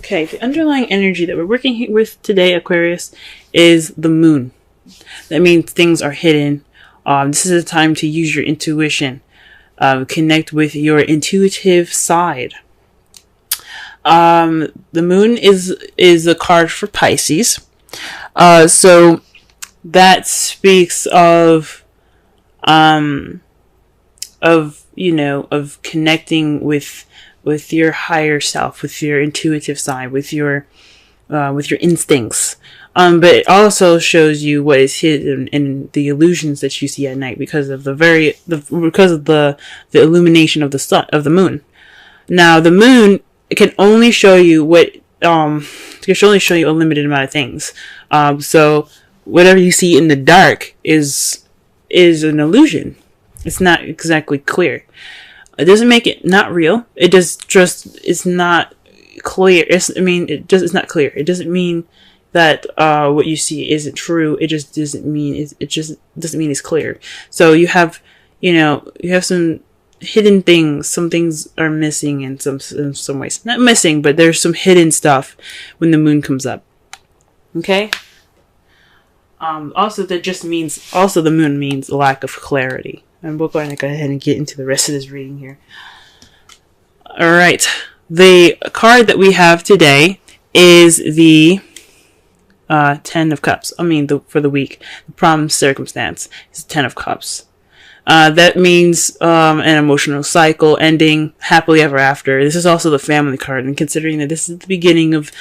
Okay, the underlying energy that we're working with today, Aquarius, is the moon. That means things are hidden. This is a time to use your intuition. Connect with your intuitive side. The moon is a card for Pisces. So that speaks of connecting with your higher self, with your intuitive side, with your instincts. But it also shows you what is hidden in the illusions that you see at night because of the illumination of the sun, of the moon. Now, the moon can only show you a limited amount of things. So whatever you see in the dark is an illusion. It's not exactly clear. It doesn't make it not real. It it's not clear. It's not clear. It doesn't mean that what you see isn't true. It just doesn't mean it's clear. So you have some hidden things. Some things are missing in some ways. Not missing, but there's some hidden stuff when the moon comes up. Okay. Also the moon means lack of clarity. And we're going to go ahead and get into the rest of this reading here. All right. The card that we have today is the 10 of Cups. For the week, the problem circumstance is 10 of Cups. That means an emotional cycle ending happily ever after. This is also the family card, and considering that this is the beginning of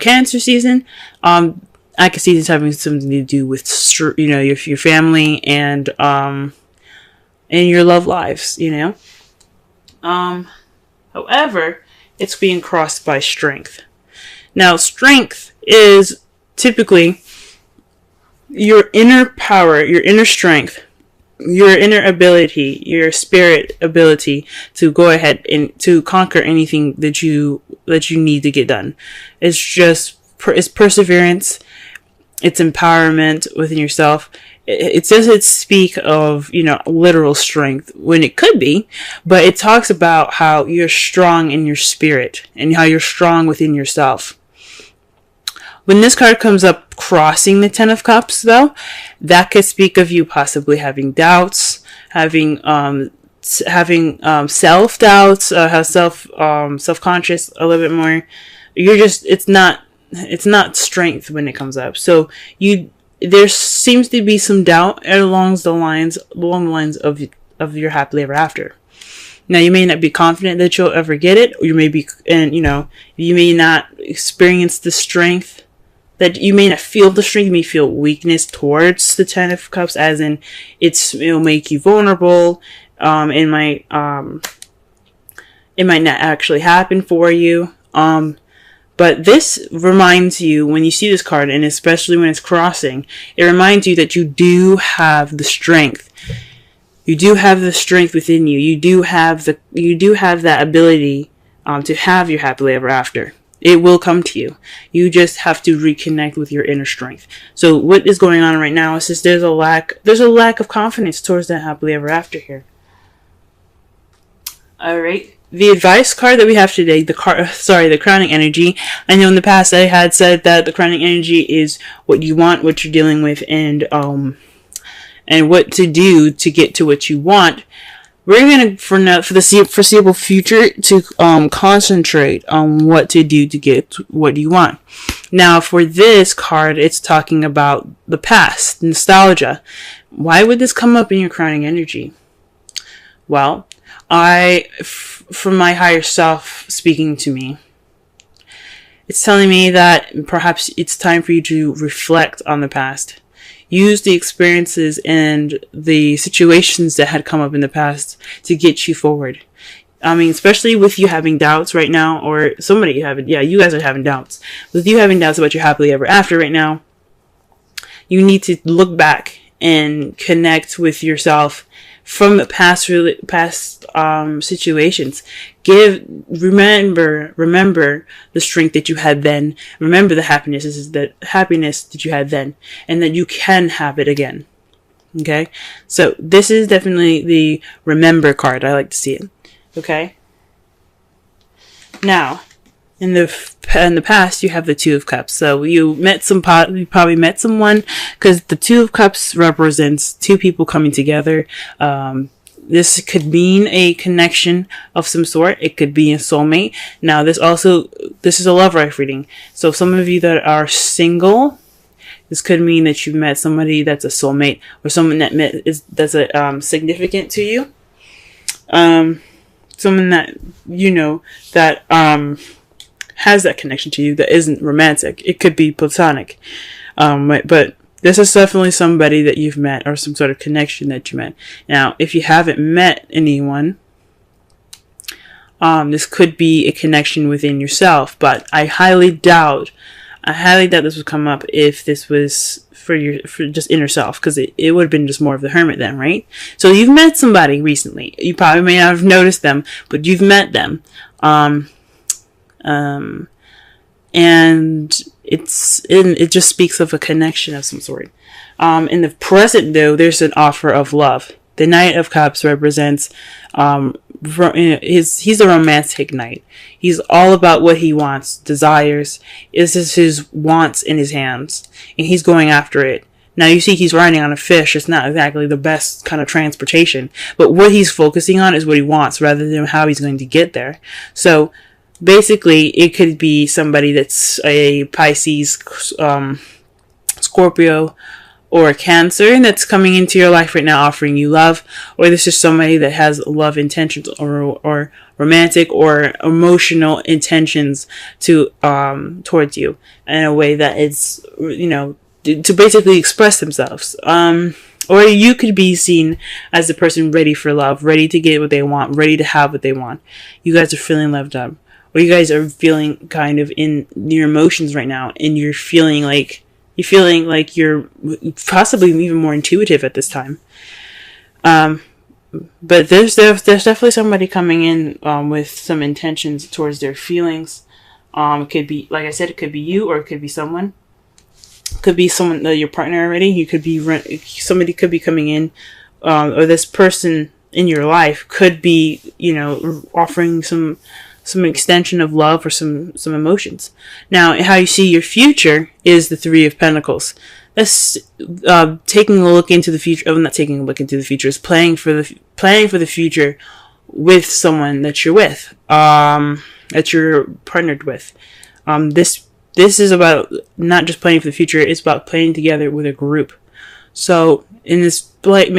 Cancer season, I can see this having something to do with your family and your love lives. However, it's being crossed by strength. Now, strength is typically your inner power, your inner strength, your inner ability, your spirit ability to go ahead and to conquer anything that you need to get done. It's perseverance. It's empowerment within yourself. It doesn't speak of, literal strength when it could be, but it talks about how you're strong in your spirit and how you're strong within yourself. When this card comes up crossing the 10 of Cups, though, that could speak of you possibly having doubts, having self-doubts, self-conscious a little bit more. It's not strength when it comes up. So there seems to be some doubt along the lines of your happily ever after. Now, you may not be confident that you'll ever get it, or you may not experience the strength. That you may not feel the strength, you may feel weakness towards the 10 of Cups, as in it'll make you vulnerable. It might not actually happen for you. But this reminds you, when you see this card, and especially when it's crossing, it reminds you that you do have the strength. You do have the strength within you. You do have that ability to have your happily ever after. It will come to you. You just have to reconnect with your inner strength. So what is going on right now is just there's a lack of confidence towards that happily ever after here. All right. The advice card that we have today, the crowning energy. I know in the past I had said that the crowning energy is what you want, what you're dealing with, and what to do to get to what you want. We're going to, for the foreseeable future, to concentrate on what to do to get what you want. Now, for this card, it's talking about the past, nostalgia. Why would this come up in your crowning energy? Well, from my higher self speaking to me, it's telling me that perhaps it's time for you to reflect on the past. Use the experiences and the situations that had come up in the past to get you forward. Especially with you having doubts right now, or you guys are having doubts. With you having doubts about your happily ever after right now, you need to look back and connect with yourself from the past situations. Remember the strength that you had then. Remember the happiness that you had then, and that you can have it again. Okay? So this is definitely the remember card. I like to see it. Okay? Now, in the past, you have the Two of Cups. So you probably met someone, because the Two of Cups represents two people coming together. This could mean a connection of some sort. It could be a soulmate. Now, this is a love life reading. So some of you that are single, this could mean that you met somebody that's a soulmate, or someone that's a significant to you. Someone that that has that connection to you that isn't romantic. It could be platonic. But this is definitely somebody that you've met, or some sort of connection that you met. Now, if you haven't met anyone, this could be a connection within yourself, but I highly doubt this would come up if this was for just inner self, because it would have been just more of the Hermit then, right? So you've met somebody recently. You probably may not have noticed them, but you've met them. And it just speaks of a connection of some sort. In the present, though, there's an offer of love. The Knight of Cups represents, he's a romantic knight. He's all about what he wants, desires. This is his wants in his hands, and he's going after it. Now, you see he's riding on a fish. It's not exactly the best kind of transportation, but what he's focusing on is what he wants, rather than how he's going to get there. So, basically, it could be somebody that's a Pisces, Scorpio, or a Cancer that's coming into your life right now offering you love. Or this is somebody that has love intentions, or romantic or emotional intentions towards you in a way that is, to basically express themselves. Or you could be seen as the person ready for love, ready to get what they want, ready to have what they want. You guys are feeling loved up. Or you guys are feeling kind of in your emotions right now, and you're feeling like you're possibly even more intuitive at this time. But there's definitely somebody coming in with some intentions towards their feelings. It could be, like I said, it could be you, or it could be someone. It could be someone, your partner already. You could be somebody could be coming in, or this person in your life could be, offering some extension of love, or some emotions. Now, how you see your future is the Three of Pentacles. That's taking a look into the future. Oh, not taking a look into the future. It's planning for the future with someone that you're with, that you're partnered with. This is about not just planning for the future. It's about planning together with a group. So in this, dotting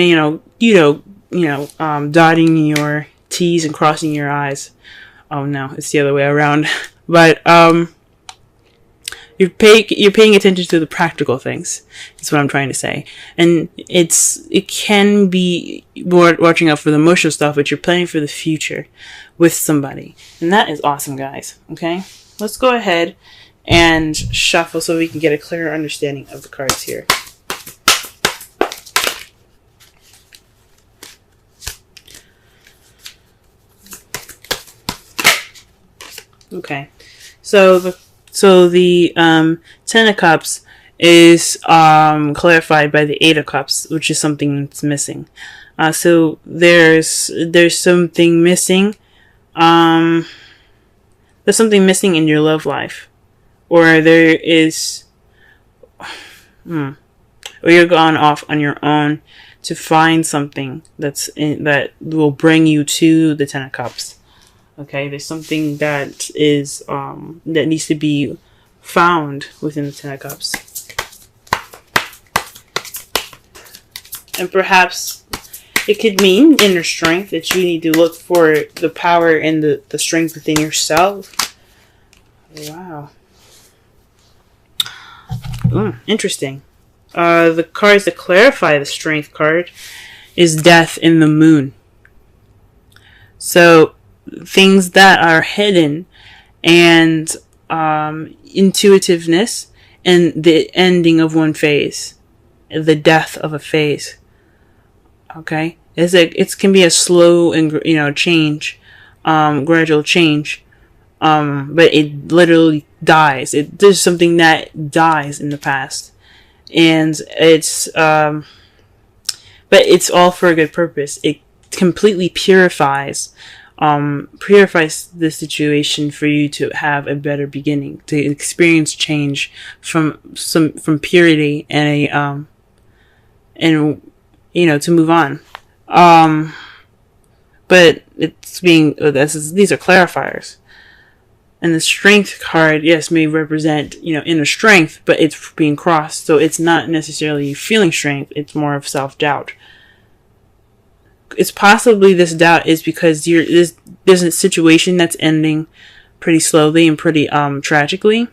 your T's and crossing your I's. Oh no, it's the other way around. But you're paying attention to the practical things. That's what I'm trying to say. And it can be more watching out for the emotional stuff, but you're planning for the future with somebody. And that is awesome, guys. Okay? Let's go ahead and shuffle so we can get a clearer understanding of the cards here. Okay, so the Ten of Cups is clarified by the Eight of Cups, which is something that's missing. So there's something missing. There's something missing in your love life, or there is, or you're gone off on your own to find something that will bring you to the Ten of Cups. Okay, there's something that is that needs to be found within the Ten of Cups, and perhaps it could mean inner strength, that you need to look for the power and the strength within yourself. Wow, interesting. The cards that clarify the Strength card is Death in the Moon. So things that are hidden, and intuitiveness, and the ending of one phase, the death of a phase. Okay, it can be a slow and change, gradual change, but it literally dies. There's something that dies in the past, and it's but it's all for a good purpose. It completely purifies purifies the situation for you to have a better beginning, to experience change from purity and to move on. But it's being, these are clarifiers. And the strength card, yes, may represent, inner strength, but it's being crossed. So it's not necessarily feeling strength. It's more of self-doubt. It's possibly this doubt is because there's a situation that's ending pretty slowly and pretty tragically.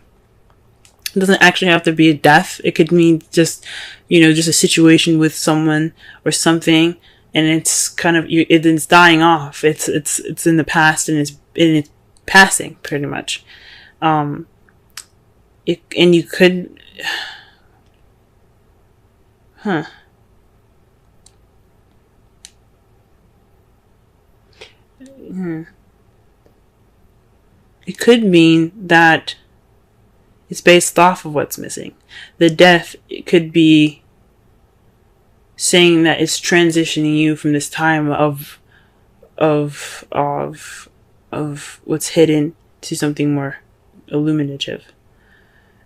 It doesn't actually have to be a death. It could mean just a situation with someone or something, and it's kind of it's dying off. It's in the past, and it's passing pretty much. And you could, It could mean that it's based off of what's missing. The death, it could be saying that it's transitioning you from this time of what's hidden to something more illuminative.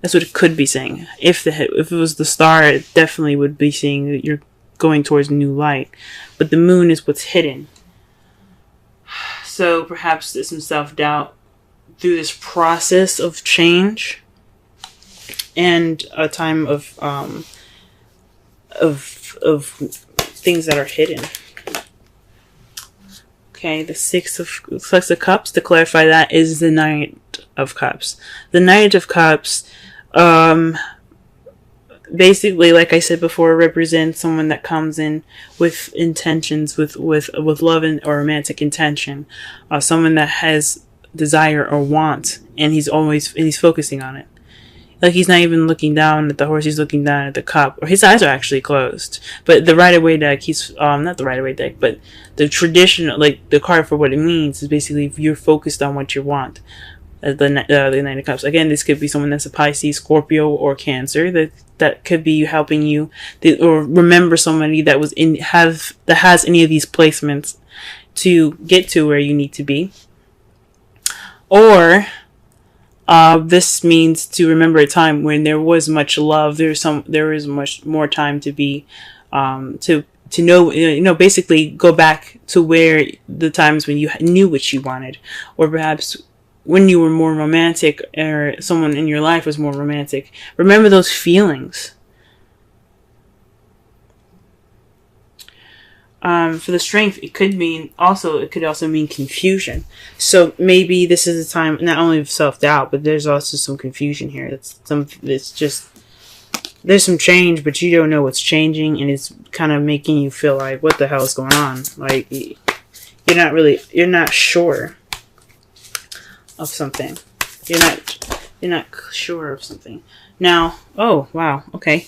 That's what it could be saying. If it was the star, it definitely would be saying that you're going towards new light. But the moon is what's hidden. So perhaps there's some self-doubt through this process of change and a time of things that are hidden. Okay, the Six of Cups, to clarify that, is the Knight of Cups. The Knight of Cups, basically, like I said before, represents someone that comes in with intentions, with love or romantic intention, someone that has desire or want, and he's focusing on it. Like, he's not even looking down at the horse, he's looking down at the cup, or his eyes are actually closed. But the Rider-Waite deck, not the Rider-Waite deck, but the traditional, like, the card for what it means is basically if you're focused on what you want. The Knight of Cups. Again, this could be someone that's a Pisces, Scorpio, or Cancer. That could be helping you, or remember somebody that has any of these placements to get to where you need to be. Or this means to remember a time when there was much love. There is much more time to be to know, basically go back to where the times when you knew what you wanted, or perhaps when you were more romantic, or someone in your life was more romantic. Remember those feelings. For the Strength, it could also mean confusion. So maybe this is a time not only of self-doubt, but there's also some confusion here. There's some change, but you don't know what's changing, and it's kind of making you feel like, what the hell is going on? Like, you're not sure of something. You're not sure of something. Now, oh wow, okay.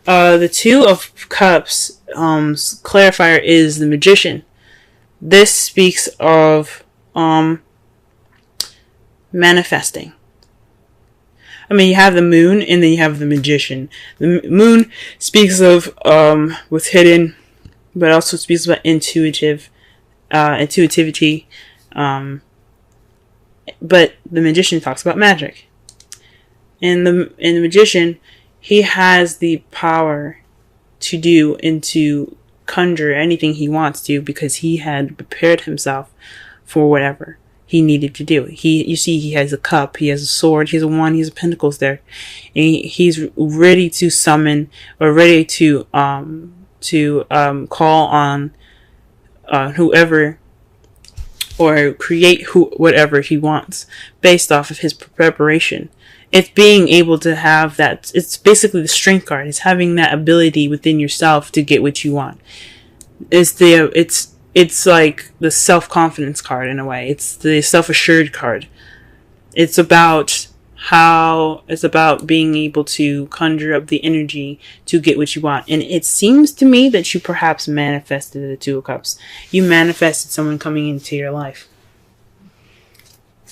The Two of Cups clarifier is the Magician. This speaks of manifesting. I mean, you have the Moon, and then you have the Magician. The Moon speaks of what's hidden, but also speaks about intuitivity. But the Magician talks about magic. And the Magician, he has the power to do and to conjure anything he wants to, because he had prepared himself for whatever he needed to do. He has a cup, he has a sword, he has a wand, he has pentacles there. And he's ready to summon, or ready to call on whoever, or create whatever he wants based off of his preparation. It's being able to have that. It's basically the Strength card. It's having that ability within yourself to get what you want. It's like the self-confidence card in a way. It's the self-assured card. It's about being able to conjure up the energy to get what you want. And it seems to me that you perhaps manifested the Two of Cups. You manifested someone coming into your life.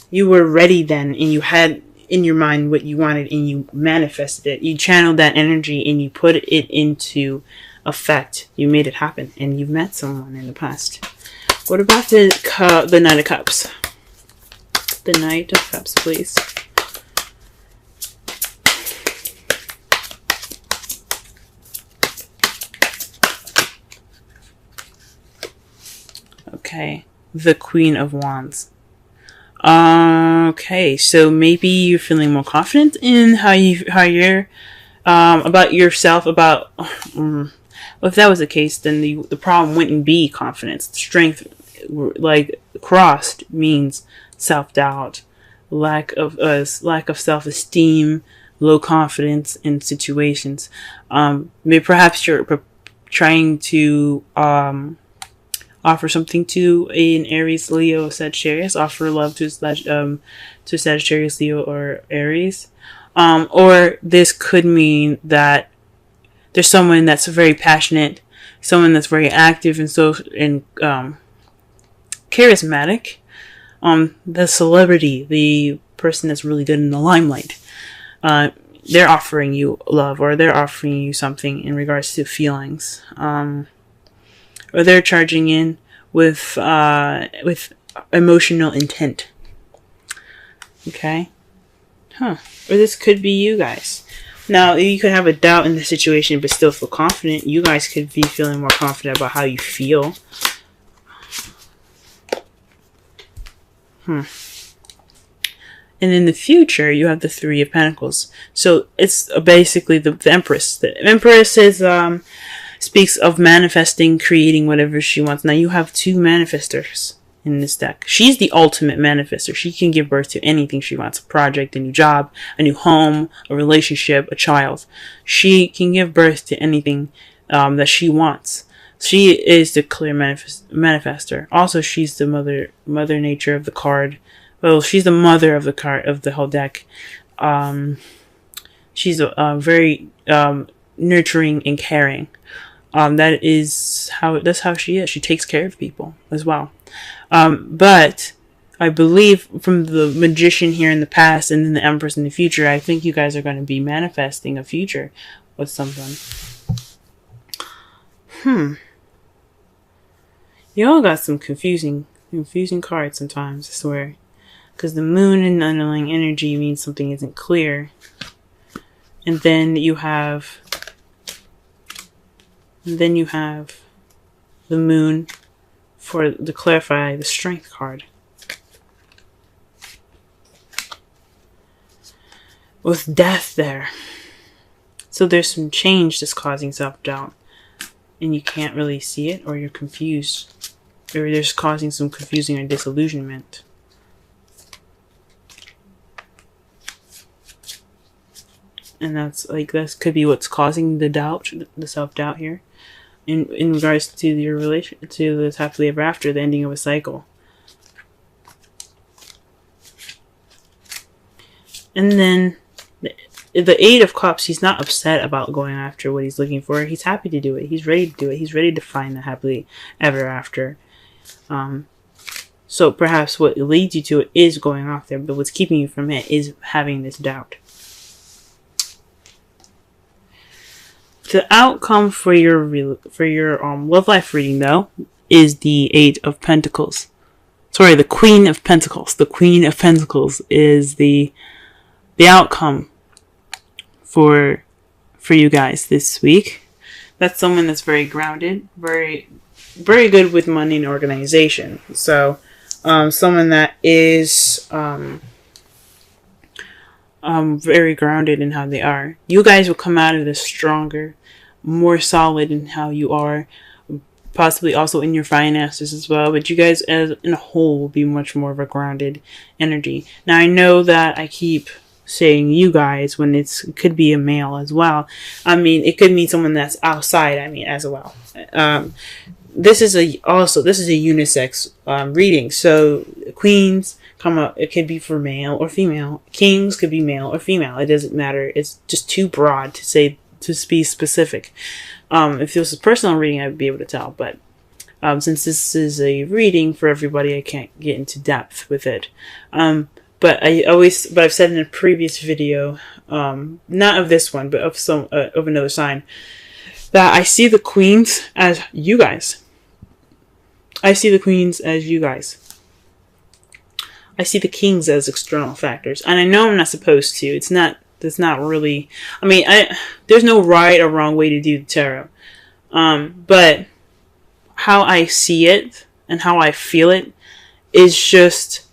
You were ready then, and you had in your mind what you wanted, and you manifested it. You channeled that energy and you put it into effect. You made it happen, and you've met someone in the past. What about the Knight of Cups? The Knight of Cups, please. Okay, the Queen of Wands. Okay, so maybe you're feeling more confident in how you're about yourself. About well, if that was the case, then the problem wouldn't be confidence. Strength, like crossed, means self-doubt, lack of self-esteem, low confidence in situations. Maybe perhaps you're trying to offer something to an Aries, Leo, Sagittarius. Offer love to Sagittarius, Leo, or Aries. Or this could mean that there's someone that's very passionate, someone that's very active and charismatic. The celebrity, the person that's really good in the limelight. They're offering you love, or they're offering you something in regards to feelings. Or they're charging in with emotional intent. Okay? Or this could be you guys. Now, you could have a doubt in the situation but still feel confident. You guys could be feeling more confident about how you feel. And in the future, you have the Three of Pentacles. So it's basically the Empress. The Empress is speaks of manifesting, creating whatever she wants. Now you have two manifestors in this deck. She's the ultimate manifester. She can give birth to anything she wants. A project, a new job, a new home, a relationship, a child. She can give birth to anything that she wants. She is the clear manifester. Also, she's the mother nature of the card. Well, she's the mother of the card, of the whole deck. She's very nurturing and caring. That's how she is. She takes care of people as well. But I believe from the Magician here in the past and then the Empress in the future, I think you guys are going to be manifesting a future with someone. You all got some confusing cards sometimes, I swear. Because the Moon and underlying energy means something isn't clear. And then you have the Moon to clarify the Strength card. With Death there. So there's some change that's causing self-doubt. And you can't really see it, or you're confused. Or there's causing some confusing or disillusionment. And that could be what's causing the doubt, the self-doubt here. In regards to your relation, to this happily ever after, the ending of a cycle. And then the Eight of Cups, he's not upset about going after what he's looking for. He's happy to do it. He's ready to do it. He's ready to find the happily ever after. So perhaps what leads you to it is going off there, but what's keeping you from it is having this doubt. The outcome for your love life reading, though, is the Eight of Pentacles. Sorry, the Queen of Pentacles. The Queen of Pentacles is the outcome for you guys this week. That's someone that's very grounded, very good with money and organization. So, someone that is very grounded in how they are. You guys will come out of this stronger, more solid in how you are, possibly also in your finances as well. But you guys as in a whole will be much more of a grounded energy. Now I know that I keep saying you guys when it could be a male as well. I mean, it could mean someone that's outside, as well. This is a unisex reading. So queens come up, it could be for male or female. Kings could be male or female. It doesn't matter. It's just too broad to be specific. If this was a personal reading, I'd be able to tell. But since this is a reading for everybody, I can't get into depth with it. But I've said in a previous video, not of this one, but of another sign, that I see the queens as you guys. I see the queens as you guys. I see the kings as external factors. And I know I'm not supposed to. That's not really, I mean, there's no right or wrong way to do the tarot. But how I see it and how I feel it is just,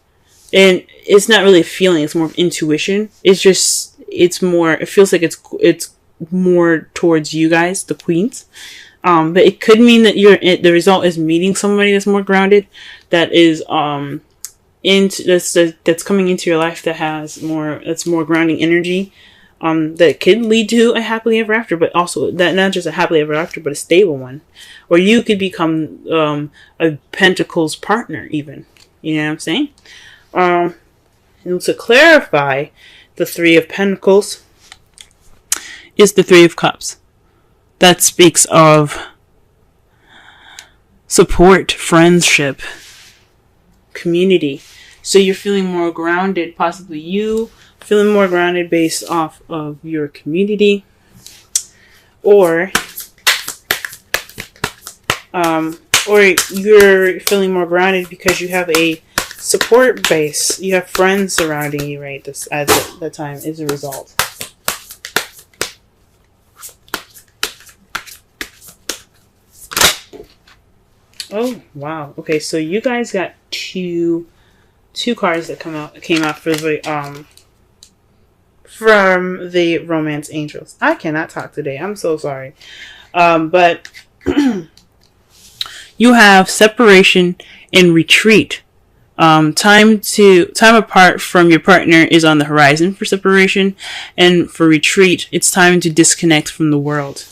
and it's not really a feeling, it's more of intuition. It feels like it's more towards you guys, the queens. But it could mean that the result is meeting somebody that's more grounded, that is, that's coming into your life that's more grounding energy, that could lead to a happily ever after, but also that not just a happily ever after, but a stable one. Or you could become a Pentacles partner even. You know what I'm saying? And to clarify, the Three of Pentacles is the Three of Cups. That speaks of support, friendship, community. So you're feeling more grounded, possibly you feeling more grounded based off of your community, or you're feeling more grounded because you have a support base. You have friends surrounding you, right? This at that time is a result. Oh wow. Okay, so you guys got two cards that came out for the from the Romance Angels. I cannot talk today. I'm so sorry. But you have separation and retreat. Time apart from your partner is on the horizon for separation, and for retreat, it's time to disconnect from the world.